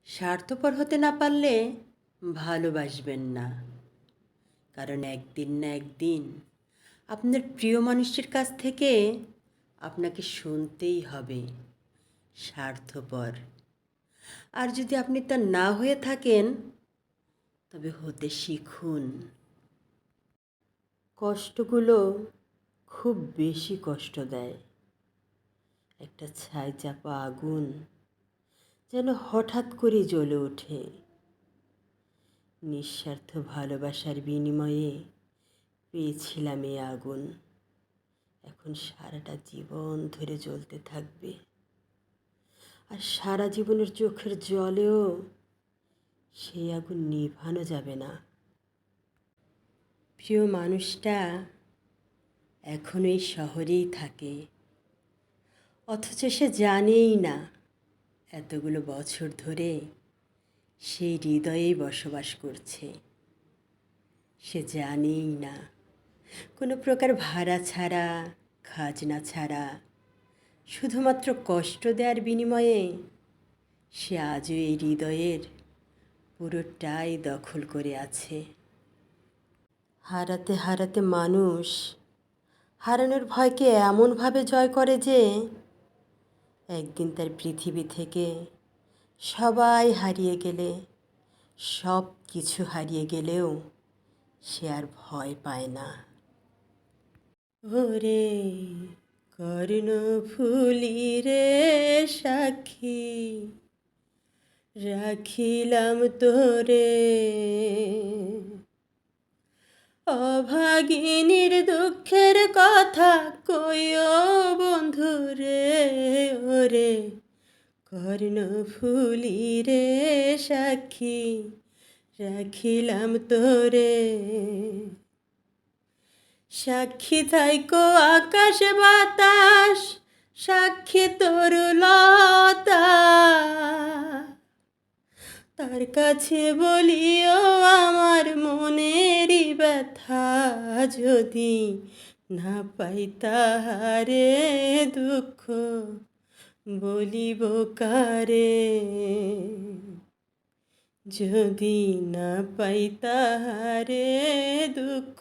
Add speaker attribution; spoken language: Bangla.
Speaker 1: স্বার্থপর হতে না পারলে ভালোবাসবেন না। কারণ একদিন না একদিন আপনার প্রিয় মানুষটির কাছ থেকে আপনাকে শুনতেই হবে স্বার্থপর। আর যদি আপনি তা না হয়ে থাকেন তবে হতে শিখুন। কষ্টগুলো খুব বেশি কষ্ট দেয়। একটা ছাই চাপা আগুন যেন হঠাৎ করে জ্বলে ওঠে। নিঃস্বার্থ ভালোবাসার বিনিময়ে পেয়েছিলাম এই আগুন, এখন সারাটা জীবন ধরে জ্বলতে থাকবে। আর সারা জীবনের চোখের জলেও সেই আগুন নিভানো যাবে না। প্রিয় মানুষটা এখন এই শহরেই থাকে, অথচ সে জানেই না এতগুলো বছর ধরে সেই হৃদয়েই বসবাস করছে। সে জানেই না কোনো প্রকার ভাড়া ছাড়া, খাজনা ছাড়া, শুধুমাত্র কষ্ট দেওয়ার বিনিময়ে সে আজও এই হৃদয়ের পুরোটাই দখল করে আছে। হারাতে হারাতে মানুষ হারানোর ভয়কে এমনভাবে জয় করে যে একদিন তার পৃথিবী থেকে সবাই হারিয়ে গেলে, সব কিছু হারিয়ে গেলেও সে আর ভয় পায় না। ওরে কর্ণফুলি রে সাক্ষী, রাখিলাম তোরে অভাগিনীর দুঃখের কথা কইও বন্ধু রে। ওরে কর্ণফুলি রে সাক্ষী, রাখিলাম তোরে। সাক্ষী থাইকো আকাশ বাতাস, সাক্ষী তরুলতা, তার কাছে বলিও আমার মনেরই ব্যথা। যদি না পাই তাহারে দুঃখ বলিব কারে, যদি না পাই তাহারে দুঃখ